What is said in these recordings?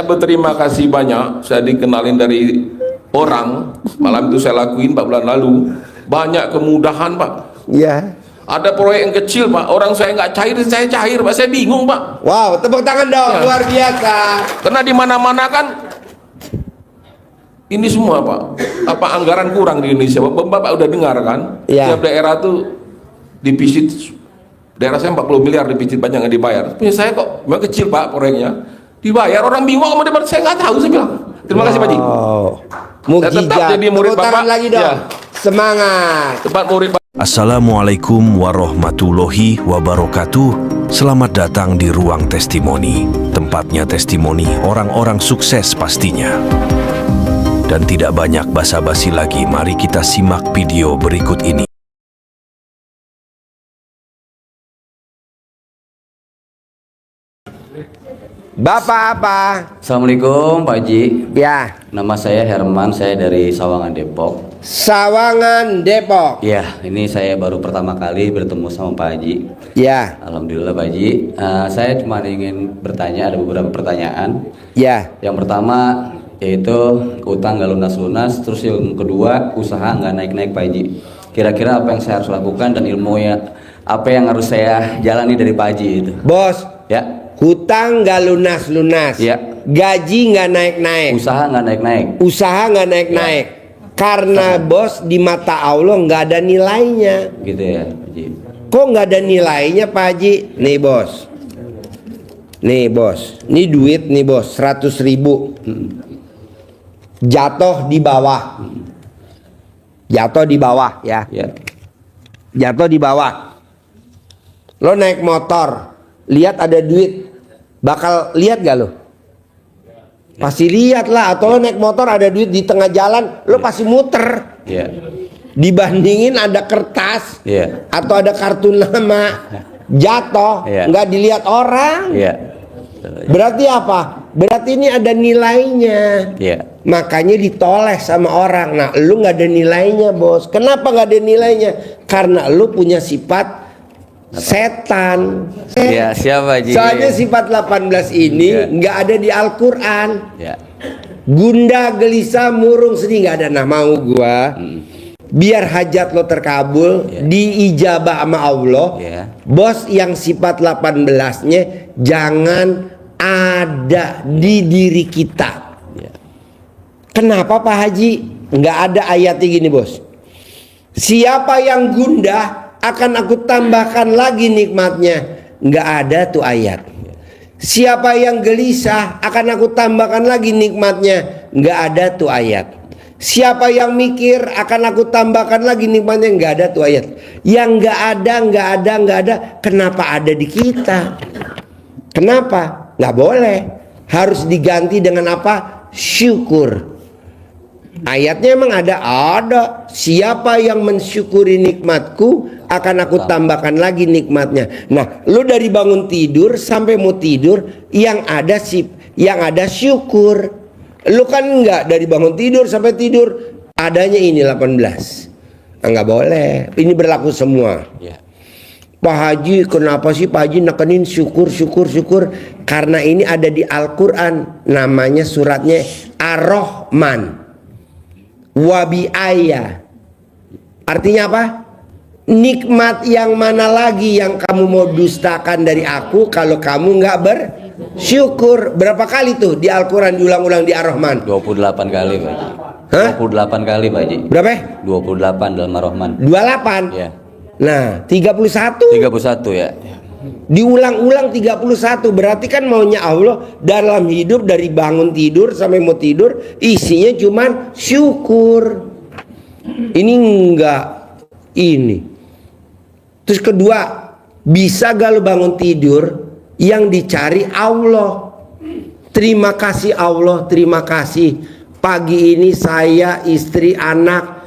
saya berterima kasih banyak. Saya dikenalin dari orang. Malam itu saya lakuin 4 bulan lalu. Banyak kemudahan, Pak. Ya. Ada proyek yang kecil, Pak. Orang saya nggak cair, saya cair, Pak. Saya bingung, Pak. Wow, tepuk tangan dong, Ya. luar biasa. Karena di mana-mana kan ini semua, Pak. Apa anggaran kurang di Indonesia, Pak? Bapak udah dengar kan? Ya. Tiap daerah tuh dipisit. Daerah saya 40 miliar dipisit, banyak yang dibayar. Punya saya kok memang kecil, Pak, proyeknya. Dibayar, orang bingung sama depan. Saya nggak tahu, saya bilang. Terima kasih, Pak Ji. Mukjizat. Saya tetap jadi murid Tepuk tangan Bapak. lagi dong. Ya. Semangat. Tempat murid Pak. Assalamualaikum warahmatullahi wabarakatuh. Selamat datang di Ruang Testimoni. Tempatnya testimoni orang-orang sukses pastinya. Dan tidak banyak basa-basi lagi, mari kita simak video berikut ini. Bapak apa? Assalamualaikum Pak Haji. Ya. Nama saya Herman, saya dari Sawangan Depok. Sawangan Depok. Ya, ini saya baru pertama kali bertemu sama Pak Haji. Ya. Alhamdulillah Pak Haji. Saya cuma ingin bertanya, ada beberapa pertanyaan. Ya. Yang pertama yaitu utang nggak lunas-lunas, terus yang kedua usaha nggak naik-naik Pak Haji. Kira-kira apa yang saya harus lakukan dan ilmunya apa yang harus saya jalani dari Pak Haji itu? Bos. Ya. Hutang nggak lunas-lunas. Ya. Gaji nggak naik-naik. Usaha nggak naik-naik. Usaha nggak naik-naik. Karena bos di mata Allah nggak ada nilainya. Gitu ya Pak Haji. Kok nggak ada nilainya Pak Haji? Nih bos. Nih bos. Ini duit nih bos. 100.000. Jatuh di bawah. Jatuh di bawah ya. Ya. Jatuh di bawah. Lo naik motor. Lihat ada duit. Bakal lihat gak lo? Pasti lihat lah. Atau lo naik motor ada duit di tengah jalan, lo pasti muter. Ya. Dibandingin ada kertas Iya. atau ada kartu nama jatuh, Iya. nggak dilihat orang. Iya. Berarti apa? Berarti ini ada nilainya. Iya. Makanya ditoleh sama orang. Nah, lu nggak ada nilainya, bos. Kenapa nggak ada nilainya? Karena lu punya sifat setan. Ya, siapa Ji? Soalnya sifat 18 ini Ya. nggak ada di Al-Quran. Ya. Gundah, gelisah, murung, sedih nggak ada. Nah, mau gua biar hajat lo terkabul, diijabah sama Allah. Ya. Bos, yang sifat 18-nya jangan ada di diri kita. Ya. Kenapa Pak Haji? Nggak ada ayatnya gini bos. Siapa yang gundah akan aku tambahkan lagi nikmatnya. Nggak ada tuh ayat. Siapa yang gelisah akan aku tambahkan lagi nikmatnya. Nggak ada tuh ayat. Siapa yang mikir akan aku tambahkan lagi nikmatnya. Nggak ada tuh ayat. Yang nggak ada. Kenapa ada di kita? Kenapa? Nggak boleh. Harus diganti dengan apa? Syukur. Ayatnya emang ada. Siapa yang mensyukuri nikmatku akan aku tambahkan lagi nikmatnya. Nah, lu dari bangun tidur sampai mau tidur yang ada syukur. Lu kan enggak dari bangun tidur sampai tidur adanya ini 18. Enggak boleh. Ini berlaku semua. Ya. Pak Haji, kenapa sih Pak Haji nekenin syukur? Karena ini ada di Al-Quran. Namanya suratnya Ar-Rahman. Wabi'aya. Artinya apa? Nikmat yang mana lagi yang kamu mau dustakan dari aku kalau kamu nggak bersyukur? Berapa kali tuh di Al-Quran diulang-ulang di Ar-Rahman? 28 kali Pak Haji. Hah? 28 kali Pak Haji. Berapa? 28 dalam Ar-Rahman. 28. Ya. Nah, 31 31 ya. diulang-ulang 31. Berarti kan maunya Allah dalam hidup dari bangun tidur sampai mau tidur isinya cuman syukur. Ini enggak ini. Terus kedua, bisa gak lo bangun tidur yang dicari Allah? Terima kasih Allah, terima kasih. Pagi ini saya, istri, anak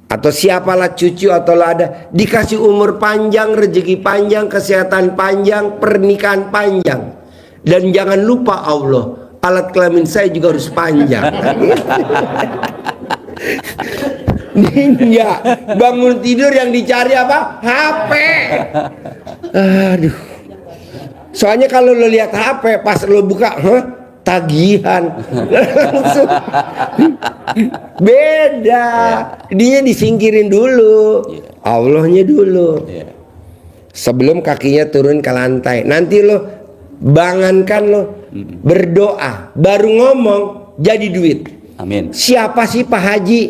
atau siapalah cucu atau ada dikasih umur panjang, rezeki panjang, kesehatan panjang, pernikahan panjang. Dan jangan lupa Allah, alat kelamin saya juga harus panjang. Enggak, bangun tidur yang dicari apa? HP. Aduh. Soalnya kalau lo lihat HP pas lo buka, tagihan. Langsung beda. Dia disingkirin dulu, Allahnya dulu. Iya. Sebelum kakinya turun ke lantai. Nanti lo bangankan lo berdoa, baru ngomong jadi duit. Amin. Siapa sih Pak Haji?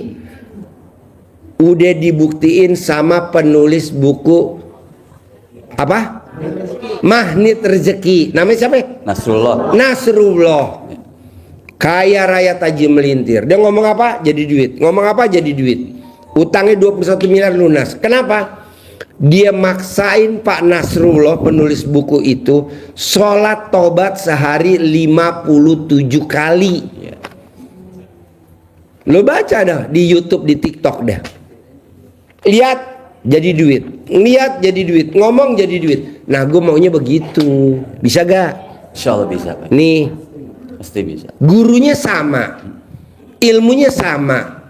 Udah dibuktiin sama penulis buku apa? Magnet Rezeki. Namanya siapa? Nasrullah. Nasrullah. Kaya raya taji melintir. Dia ngomong apa? Jadi duit. Ngomong apa? Jadi duit. Utangnya 21 miliar lunas. Kenapa? Dia maksain Pak Nasrullah penulis buku itu sholat tobat sehari 57 kali. Lo baca dah di YouTube, di TikTok dah. Lihat jadi duit, lihat jadi duit, ngomong jadi duit. Nah, gue maunya begitu. Bisa gak? Insya Allah bisa, Pak. Nih, Pasti bisa. gurunya sama, ilmunya sama.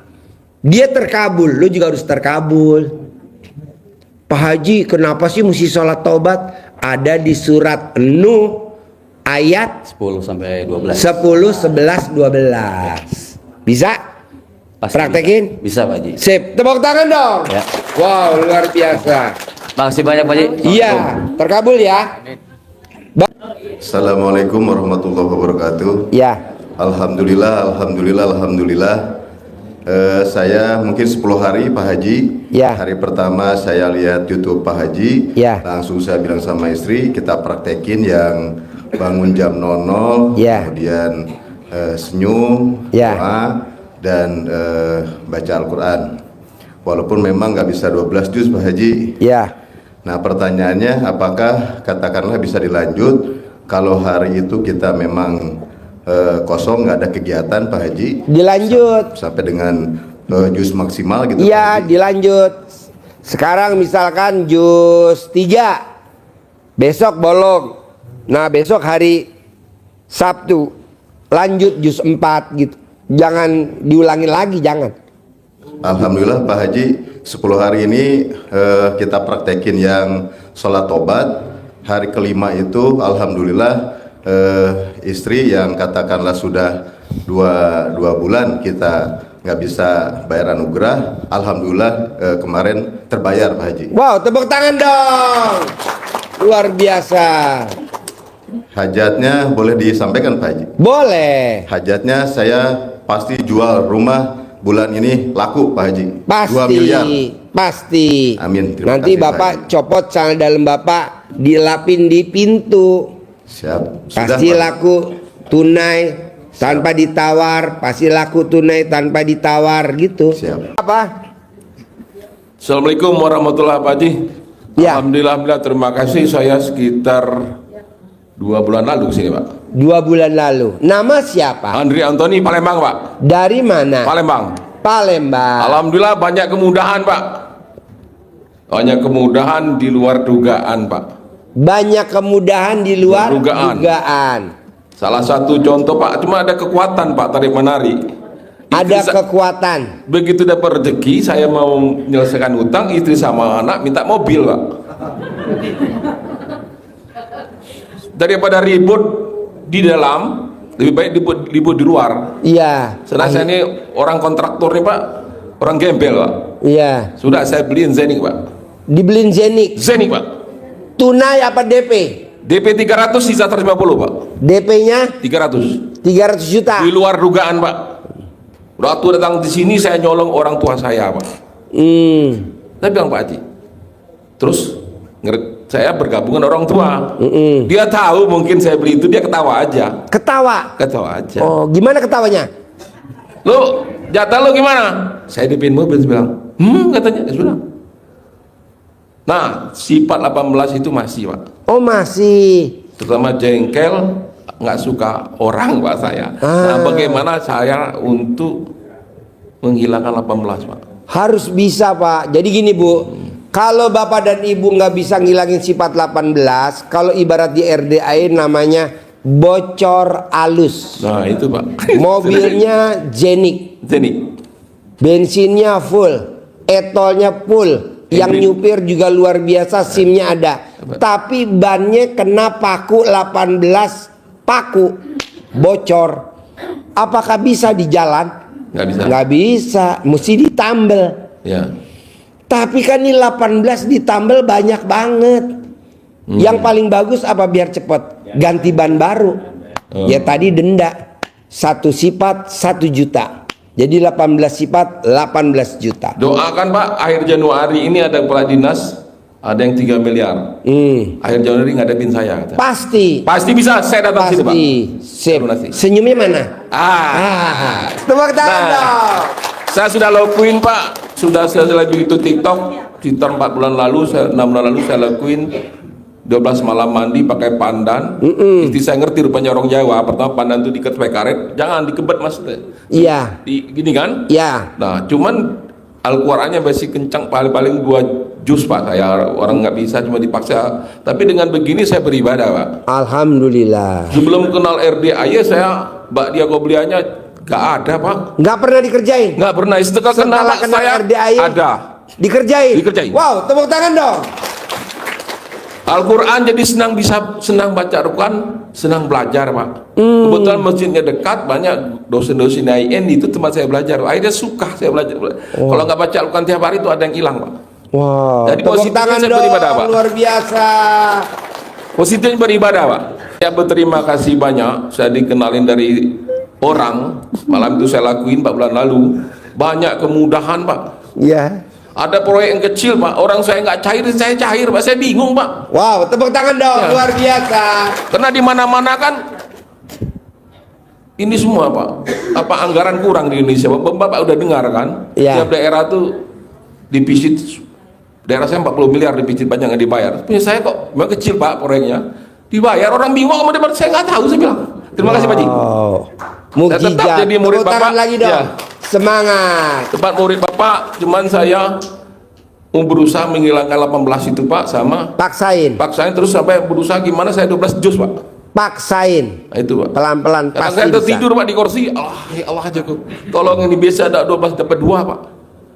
Dia terkabul, lo juga harus terkabul. Pak Haji, kenapa sih mesti sholat tobat? Ada di surat Nuh ayat 10 sampai 12. 10, 11, 12. Bisa? Pasti Praktekin? Bisa, Pak Haji. Sip, tepuk tangan dong. Ya. Wow, luar biasa. Makasih banyak, Pak Haji. Iya, terkabul ya. Assalamualaikum warahmatullahi wabarakatuh. Ya, Alhamdulillah, alhamdulillah, alhamdulillah. Saya mungkin 10 hari Pak Haji. Ya. Hari pertama saya lihat YouTube Pak Haji. Ya. Langsung saya bilang sama istri, kita praktekin yang bangun jam 00, Ya. kemudian senyum, Ya. doa, dan baca Al-Quran. Walaupun memang nggak bisa 12 juz Pak Haji. ya. Nah pertanyaannya, apakah katakanlah bisa dilanjut kalau hari itu kita memang kosong, nggak ada kegiatan Pak Haji, Dilanjut. sampai dengan juz maksimal gitu Pak Iya, Haji? dilanjut. Sekarang misalkan juz 3, besok bolong. Nah, besok hari Sabtu lanjut juz 4 gitu. Jangan diulangi lagi, jangan. Alhamdulillah Pak Haji, 10 hari ini kita praktekin yang sholat tobat. Hari kelima itu alhamdulillah istri yang katakanlah sudah dua bulan kita nggak bisa bayar anugerah, alhamdulillah kemarin terbayar Pak Haji. Wow, tepuk tangan dong. Luar biasa. Hajatnya boleh disampaikan Pak Haji? Boleh. Hajatnya saya pasti jual rumah bulan ini laku Pak Haji. Pasti. 2 miliar. Pasti. Amin. Terima Nanti kasih, Bapak Pak. copot celana dalam Bapak, dilapin di pintu. Siap. Pasti Pak. laku tunai tanpa ditawar, pasti laku tunai tanpa ditawar gitu. Siap. Apa? Assalamualaikum warahmatullahi wabarakatuh. Ya. Alhamdulillah, terima kasih. Saya sekitar 2 bulan lalu kesini Pak. 2 bulan lalu. Nama siapa? Andri Antoni, Palembang Pak. Dari mana? Palembang. Palembang. Alhamdulillah banyak kemudahan Pak. Banyak kemudahan di luar dugaan Pak. Banyak kemudahan di luar Dugaan. dugaan. Salah satu contoh Pak, cuma ada kekuatan Pak, tarik menarik. Ada Istri kekuatan. begitu dapat rezeki, saya mau menyelesaikan utang, istri sama anak minta mobil Pak. Daripada ribut di dalam, lebih baik ribut di luar. Iya. Sedang saya ini orang kontraktor nih Pak, orang gembel Pak. Iya. Sudah saya beliin Zenik Pak. Dibeliin Zenik. Zenik Pak. Tunai apa DP? DP 300, sisa 150 Pak. DP-nya 300. 300 juta. Di luar dugaan Pak. Waktu datang di sini saya nyolong orang tua saya Pak. Saya bilang Pak Haji. Terus saya bergabung dengan orang tua. Dia tahu mungkin saya beli itu, dia ketawa aja. Ketawa. Ketawa aja. Oh, gimana ketawanya? Lu jatah lu gimana? Saya dipin mobil, saya bilang. Katanya, saya bilang. Nah, sifat 18 itu masih Pak. Oh, masih. Terutama jengkel, nggak suka orang Pak saya. Nah, bagaimana saya untuk menghilangkan 18 Pak? Harus bisa Pak. Jadi gini Bu, kalau Bapak dan Ibu nggak bisa ngilangin sifat 18, kalau ibarat di RDA namanya bocor alus. Nah, itu Pak. Mobilnya Zenik, Zenik. bensinnya full, etolnya full, yang nyupir juga luar biasa, SIM-nya ada. Tapi bannya kena paku 18 paku. bocor. Apakah bisa di jalan? Nggak bisa. Nggak bisa, mesti ditambel. Ya. Tapi kan ini 18 ditambel banyak banget. Yang paling bagus apa biar cepet? Ganti ban baru. Ya tadi denda 1 sifat 1 juta. Jadi 18 sifat 18 juta. Doakan Pak, akhir Januari ini ada kepala dinas, ada yang 3 miliar. Akhir Januari ngadepin saya. Kata. Pasti. Pasti bisa, saya datang sini Pak. Sip. Donasi. Senyumnya mana? Tepuk tangan Nah. dong. Saya sudah lakuin Pak, sudah saya lagi itu TikTok sekitar 4 bulan lalu, 6 bulan lalu saya lakuin 12 malam mandi pakai pandan. Istri saya ngerti rupanya orang Jawa. Pertama pandan itu diikat pakai karet, jangan dikebet mas. Iya. Gini kan? Iya. Nah, cuman Al-Qur'annya masih kencang, paling-paling 2 juz Pak. Saya orang nggak bisa, cuma dipaksa. Tapi dengan begini saya beribadah Pak. Alhamdulillah. Sebelum kenal RDAY saya bakdia qobliyahnya nggak ada Pak. Nggak pernah dikerjain. Nggak pernah. Setelah Setelah kenal saya RDAY ada. Dikerjain. Dikerjain. Wow, tepuk tangan dong. Al-Quran jadi senang baca Al-Quran, senang belajar Pak. Kebetulan masjidnya dekat, banyak dosen-dosen IAIN itu tempat saya belajar. Akhirnya suka saya belajar. Kalau nggak baca Al-Quran tiap hari itu ada yang hilang Pak. Wow. Jadi Tepuk positifnya tangan saya dong. beribadah, Pak. Luar biasa. Positifnya beribadah Pak. Saya berterima kasih banyak, saya dikenalin dari orang, malam itu saya lakuin 4 bulan lalu. Banyak kemudahan Pak. Iya. Ada proyek yang kecil Pak, orang saya nggak cair, saya cair Pak, saya bingung Pak. Wow, tepuk tangan dong. Ya. Luar biasa. Karena di mana-mana kan ini semua Pak, apa anggaran kurang di Indonesia. Bapak udah dengar kan? Iya. Tiap daerah tuh dipisit, daerah saya 40 miliar dipisit banyak nggak dibayar. Punya saya kok memang kecil Pak proyeknya, dibayar orang bingung sama depan, saya nggak tahu, saya bilang. Terima kasih Pak Ji. Wow. Saya tetap Mukjizat. jadi murid Tepuk tangan Bapak. lagi dong. Ya. Semangat. Tempat murid Bapak, cuman saya mau berusaha menghilangkan 18 itu Pak, sama Paksain. paksain terus sampai berusaha gimana saya 12 juz Pak. Paksain. Nah, itu Pak. Pelan-pelan Kadang pasti saya bisa. tertidur Pak di kursi. Allah, ya Allah aja kok. Tolong ini biasa ada 12 dapat 2 Pak.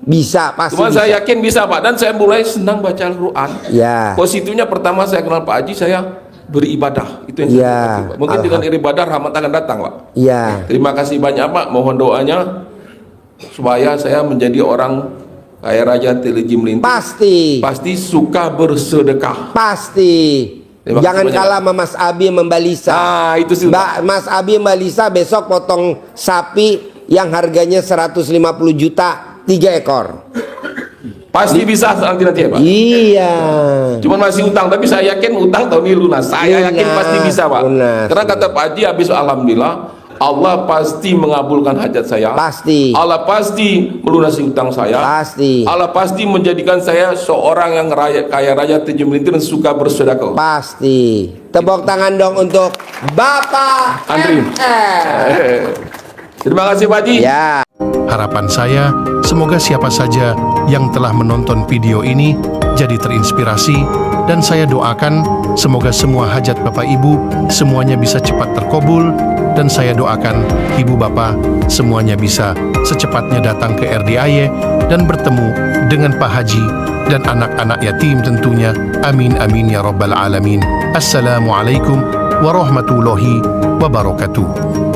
Bisa, pasti Cuma bisa. saya yakin bisa Pak, dan saya mulai senang baca Al-Quran. Ya. Positifnya pertama saya kenal Pak Haji, saya beribadah. Itu yang Ya. saya dapat, Pak. Mungkin dengan ibadah rahmat akan datang Pak. Iya. Terima kasih banyak Pak, mohon doanya supaya saya menjadi orang kaya raya Teliji Melintir. Pasti suka bersedekah. Pasti. Terima kasih Jangan banyak, kalah sama Mas Abi sama Mbak Lisa. Nah, itu sih. Mas Abi Mbak Lisa besok potong sapi yang harganya 150 juta 3 ekor. Pasti bisa nanti ya Pak. Iya. Cuman masih utang, tapi saya yakin utang tahun ini lunas. Saya yakin Lunas, pasti bisa Pak. lunas. Karena kata Pak Haji habis alhamdulillah, Allah pasti mengabulkan hajat saya. Pasti. Allah pasti melunasi utang saya. Pasti. Allah pasti menjadikan saya seorang yang kaya raya Teliji Melintir dan suka bersedekah. Pasti. Tepuk tangan dong untuk Bapak Andri. MR. Terima kasih Pak Haji. Ya. Harapan saya, semoga siapa saja yang telah menonton video ini jadi terinspirasi, dan saya doakan semoga semua hajat Bapak Ibu semuanya bisa cepat terkabul, dan saya doakan Ibu Bapak semuanya bisa secepatnya datang ke RDAY dan bertemu dengan Pak Haji dan anak-anak yatim tentunya. Amin amin ya rabbal alamin. Assalamualaikum warahmatullahi wabarakatuh.